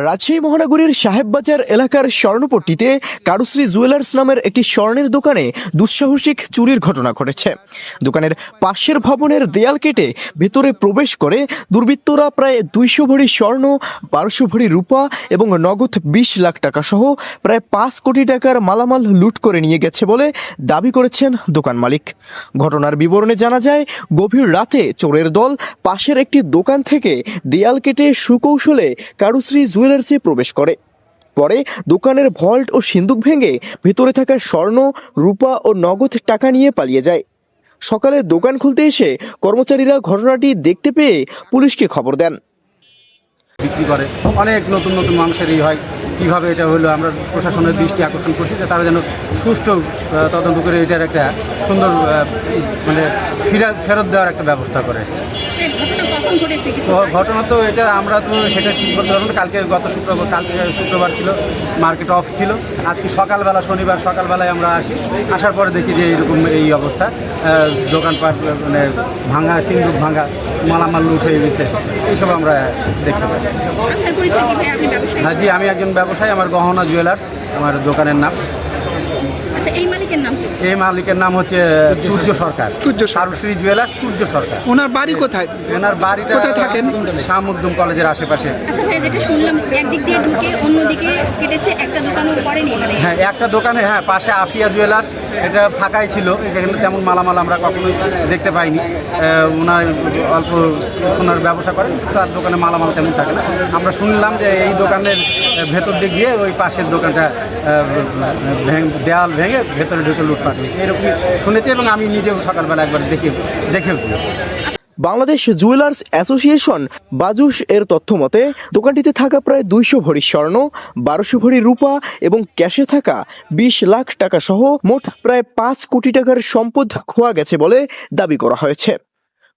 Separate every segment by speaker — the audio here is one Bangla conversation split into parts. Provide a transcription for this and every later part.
Speaker 1: রাজশাহী মহানগরীর সাহেববাজার এলাকার স্বর্ণপট্টিতে কারুশ্রী জুয়েলার্স নামের একটি স্বর্ণের দোকানে দুঃসাহসিক চুরির ঘটনা ঘটেছে। দোকানের পাশের ভবনের দেয়াল কেটে ভেতরে প্রবেশ করে দুর্বৃত্তরা প্রায় 200 ভরি স্বর্ণ, 1200 ভরি রূপা এবং নগদ 20 লাখ টাকা সহ প্রায় 5 কোটি টাকার মালামাল লুট করে নিয়ে গেছে বলে দাবি করেছেন দোকান মালিক। ঘটনার বিবরণে জানা যায়, গভীর রাতে চোরের দল পাশের একটি দোকান থেকে দেয়াল কেটে সুকৌশলে কারুশ্রী জুয়েলার্সে প্রবেশ করে। পরে দোকানের ভল্ট ও সিন্দুক ভেঙে ভেতরে থাকা স্বর্ণ, রূপা ও নগদ টাকা নিয়ে পালিয়ে যায়। সকালে দোকান খুলতে এসে কর্মচারীরা ঘটনাটি দেখতে পেয়ে পুলিশকে খবর দেন।
Speaker 2: বিক্রি করে অনেক নতুন নতুন মানুষেরই হয়। কীভাবে এটা হলো আমরা প্রশাসনের দৃষ্টি আকর্ষণ করছি যে তারা যেন সুষ্ঠু তদন্ত করে এটার একটা সুন্দর মানে ফেরত দেওয়ার একটা ব্যবস্থা করে। ঘটনা তো এটা আমরা তো সেটা ঠিক বলতে পারবো না। কালকে শুক্রবার ছিল, মার্কেট অফ ছিল। আজকে সকালবেলা, শনিবার সকালবেলায় আমরা আসার পরে দেখি যে এইরকম এই অবস্থা, দোকানপাট মানে ভাঙা, সিন্দুক ভাঙা, মালামাল লুট হয়ে গেছে, এইসব আমরা দেখতে পাই। হ্যাঁ জি, আমি একজন ব্যবসায়ী। আমার গহনা জুয়েলার্স আমার দোকানের নাম। এই মালিকের নাম হচ্ছে সূর্য সরকার। কারুশ্রী জুয়েলার্স, সূর্য সরকার।
Speaker 3: ওনার বাড়ি কোথায়?
Speaker 2: ওনার বাড়িটা কোথায় থাকেন? শামুকদম কলেজের আশেপাশে।
Speaker 4: আচ্ছা ভাই, যেটা শুনলাম একদিক দিয়ে ঢুকে অন্যদিকে কেটেছে, একটা দোকানও করেনি মানে?
Speaker 2: হ্যাঁ, একটা দোকানে, হ্যাঁ, পাশে আফিয়া জুয়েলার্স, এটা ফাঁকাই ছিল। এখানে তেমন মালামাল আমরা কখনোই দেখতে পাইনি। ওনার অল্প ওনার ব্যবসা করেন, তার দোকানে মালামাল তেমন থাকে না। আমরা শুনলাম যে এই দোকানের ভেতর দিয়ে গিয়ে ওই পাশের দোকানটা দেয়াল ভেঙে ভেতরে ঢুকে লুটপাট হয়েছে, এরকম শুনেছি এবং আমি নিজেও সকালবেলা একবার দেখেওছি।
Speaker 1: বাংলাদেশ জুয়েলার্স অ্যাসোসিয়েশন বাজুস এর তথ্য মতে দোকানটিতে থাকা প্রায় 200 ভরি স্বর্ণ, 1200 ভরি রূপা এবং ক্যাশে থাকা 20 লাখ টাকা সহ মোট প্রায় 5 কোটি টাকার সম্পদ খোয়া গেছে বলে দাবি করা হয়েছে।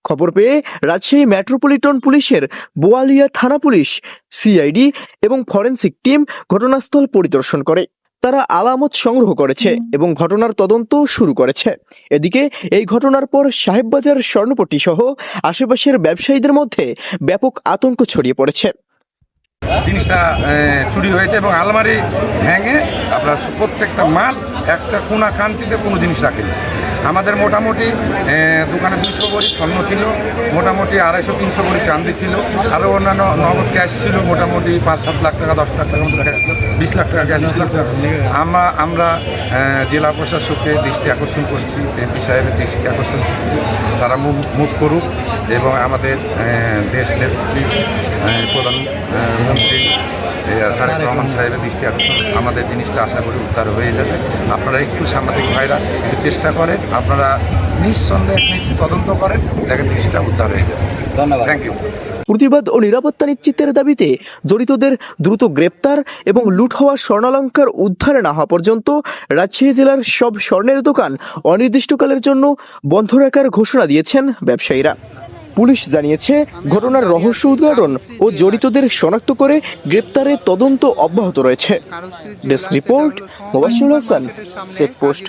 Speaker 1: খবর পেয়ে রাজশাহী মেট্রোপলিটন পুলিশের বোয়ালিয়া থানা পুলিশ, সিআইডি এবং ফরেনসিক টিম ঘটনাস্থল পরিদর্শন করে। তারা আলামত সংগ্রহ করেছে এবং ঘটনার তদন্ত শুরু করেছে। এদিকে এই ঘটনার পর সাহেববাজার স্বর্ণপট্টি সহ আশেপাশের ব্যবসায়ীদের মধ্যে ব্যাপক আতঙ্ক ছড়িয়ে পড়েছে।
Speaker 5: জিনিসটা চুরি হয়েছে এবং আলমারি ভেঙে আপনার প্রত্যেকটা মাল একটা কোনা কাঞ্চিতে কোনো জিনিস রাখেনি। আমাদের মোটামুটি দোকানে 200 ভরি স্বর্ণ ছিল, মোটামুটি 250-300 ভরি চাঁদি ছিল, আরও অন্যান্য নগদ ক্যাশ ছিল, মোটামুটি 5-7 লাখ টাকা, 10 লাখ টাকার মতো ক্যাশ ছিল, 20 লাখ টাকা ক্যাশ ছিল। আমরা জেলা প্রশাসককে দৃষ্টি আকর্ষণ করছি, এমপি সাহেবের দৃষ্টি আকর্ষণ করছি, তারা মুখ করুক এবং আমাদের দেশ নেত্রী প্রধানমন্ত্রী তারেক রহমান সাহেবের দৃষ্টি আকর্ষণ, আমাদের জিনিসটা আশা করি উদ্ধার হয়ে যাবে। আপনারা একটু সাংবাদিক ভাইরা একটু চেষ্টা করেন, আপনারা নিঃসন্দেহে তদন্ত করেন, দেখেন জিনিসটা উদ্ধার হয়ে যাবে। ধন্যবাদ, থ্যাংক ইউ।
Speaker 1: প্রতিবাদ ও নিরাপত্তা নিশ্চিতের দাবিতে জড়িতদের দ্রুত গ্রেপ্তার এবং লুট হওয়া স্বর্ণালঙ্কার উদ্ধারে না হওয়া পর্যন্ত রাজশাহী জেলার সব স্বর্ণের দোকান অনির্দিষ্টকালের জন্য বন্ধ রাখার ঘোষণা দিয়েছেন ব্যবসায়ীরা। পুলিশ জানিয়েছে, ঘটনার রহস্য উদ্ঘাটন ও জড়িতদের শনাক্ত করে গ্রেপ্তারের তদন্ত অব্যাহত রয়েছে। Desk report, Mobashwer Hossain, checkpost.